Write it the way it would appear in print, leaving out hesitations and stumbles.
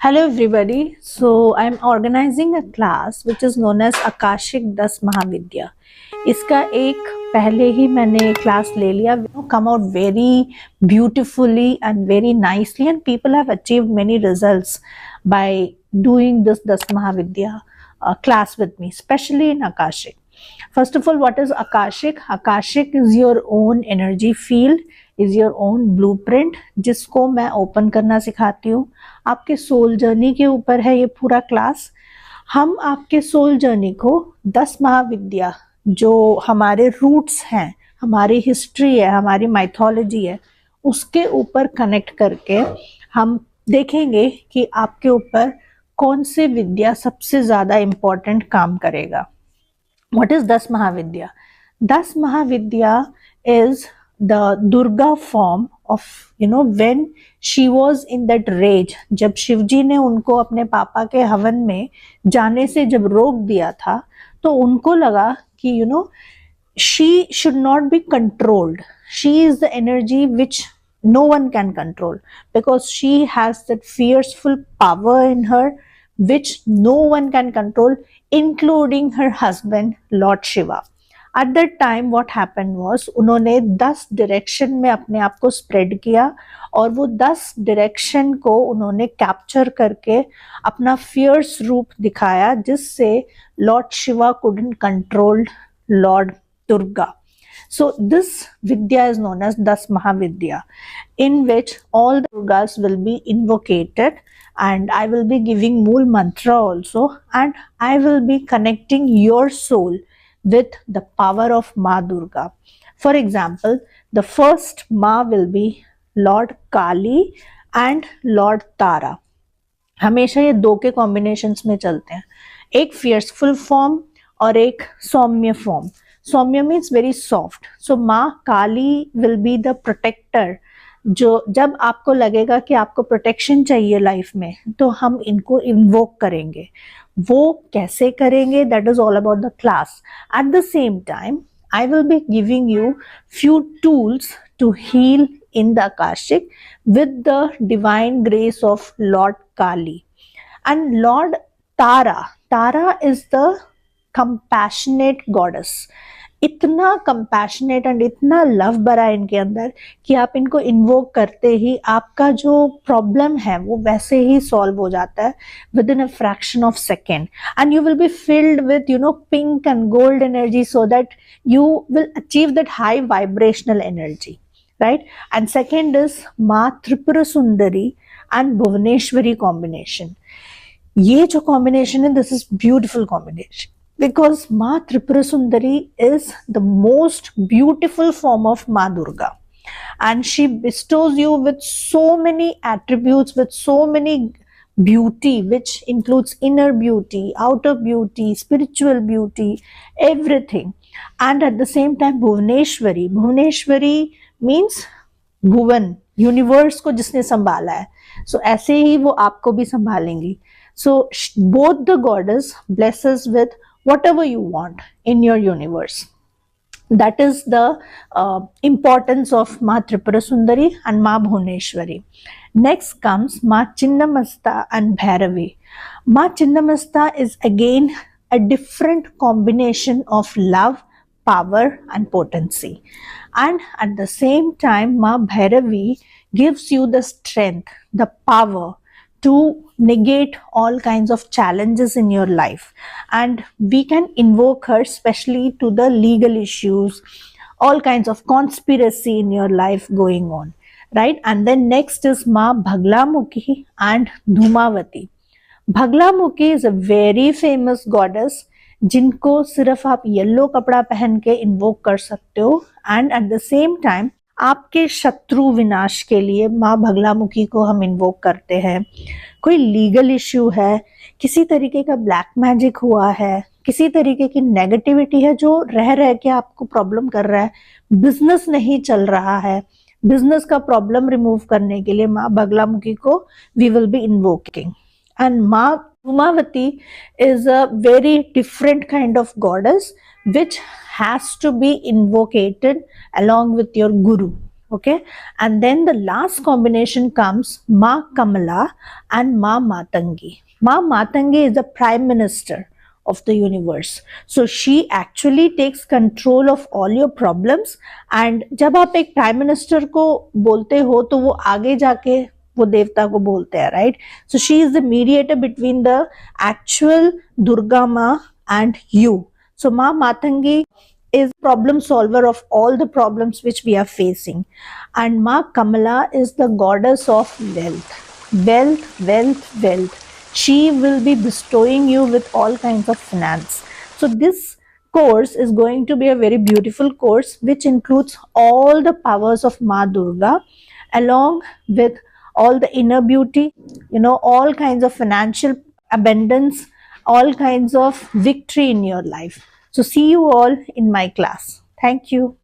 Hello everybody. So I'm organizing a class which is known as Akashic 10 Mahavidya. इसका एक पहले ही मैंने class ले लिया, come out very beautifully and very nicely, and people have achieved many results by doing this 10 Mahavidya class with me, especially in Akashic. First of all, what is Akashic? Akashic is your own energy field, is your own blueprint, जिसको मैं open करना सिखाती हूँ. आपके soul journey के ऊपर है ये पूरा क्लास. हम आपके सोल जर्नी को 10 महाविद्या जो हमारे रूट्स हैं, हमारी हिस्ट्री है, हमारी माइथोलॉजी है, उसके ऊपर कनेक्ट करके हम देखेंगे कि आपके ऊपर कौन से विद्या सबसे ज्यादा इम्पोर्टेंट काम करेगा. What is 10 Mahavidya? 10 Mahavidya is the Durga form of, when she was in that rage. जब शिवजी ने उनको अपने पापा के हवन में जाने से जब रोक दिया था, तो उनको लगा कि she should not be controlled. She is the energy which no one can control, because she has that fearful power in her which no one can control, including her husband Lord Shiva. At that time what happened was, उन्होंने 10 direction में अपने आप को spread किया और वो 10 direction को उन्होंने कैप्चर करके अपना फियर्स रूप दिखाया, जिससे Lord Shiva couldn't control Lord Durga. So this Vidya is known as 10 Mahavidya, in which all the Durgas will be invocated, and I will be giving Mool Mantra also, and I will be connecting your soul with the power of Ma Durga. For example, the first Ma will be Lord Kali and Lord Tara. हमेशा ये दो के combinations में चलते हैं, एक फियर्सफुल form और एक सौम्य फॉर्म. सौम्य मीन्स वेरी सॉफ्ट. सो माँ काली विल बी द प्रोटेक्टर. जो जब आपको लगेगा कि आपको प्रोटेक्शन चाहिए लाइफ में, तो हम इनको इन्वोक करेंगे. वो कैसे करेंगे, that is all about the class. At the same time I will be giving you few tools to heal in the Akashic with the divine grace of Lord Kali and Lord Tara. Tara is the compassionate goddess. इतना compassionate and इतना love भरा है इनके अंदर कि आप इनको invoke करते ही आपका जो प्रॉब्लम है वो वैसे ही सॉल्व हो जाता है with in a fraction of second, and you will be filled with pink and gold energy, so that you will achieve that high vibrational energy, right? And second is Ma Tripura Sundari and Bhuvaneshwari combination. ये जो combination है, this is beautiful combination, because Ma Tripura Sundari is the most beautiful form of Ma Durga, and she bestows you with so many attributes, with so many beauty, which includes inner beauty, outer beauty, spiritual beauty, everything. And at the same time Bhuvaneshwari means Bhuvan, universe को जिसने संभाला है, सो ऐसे ही वो आपको भी संभालेंगी. So both the goddess bless us with whatever you want in your universe. That is the importance of Ma Tripura Sundari and Ma Bhuvaneshwari. Next comes Ma Chinnamasta and Bhairavi. Ma Chinnamasta is again a different combination of love, power and potency, and at the same time Ma Bhairavi gives you the strength, the power to negate all kinds of challenges in your life, and we can invoke her especially to the legal issues, all kinds of conspiracy in your life going on, right? And then next is Ma Bhaglamukhi and Dhumavati. Bhaglamukhi is a very famous goddess जिनको सिर्फ आप yellow कपड़ा पहन के invoke कर सकते हो, and eight the same time आपके शत्रु विनाश के लिए माँ भगलामुखी को हम इन्वोक करते हैं. कोई लीगल इश्यू है, किसी तरीके का ब्लैक मैजिक हुआ है, किसी तरीके की नेगेटिविटी है जो रह रह के आपको प्रॉब्लम कर रहा है, बिजनेस नहीं चल रहा है, बिजनेस का प्रॉब्लम रिमूव करने के लिए माँ भगलामुखी को we will be invoking. And Ma Dhumavati is a very different kind of goddess which has to be invocated along with your guru. Okay, and then the last combination comes Ma Kamala and Ma Matangi. Ma Matangi is the prime minister of the universe, so she actually takes control of all your problems. And जब आप एक prime minister को बोलते हो तो वो आगे जाके वो देवता को बोलते हैं, right? So she is the mediator between the actual Durga Ma and you. So Ma Matangi is problem solver of all the problems which we are facing, and Ma Kamala is the goddess of wealth. She will be bestowing you with all kinds of finance. So this course is going to be a very beautiful course which includes all the powers of Ma Durga along with all the inner beauty, all kinds of financial abundance, all kinds of victory in your life. So see you all in my class. Thank you.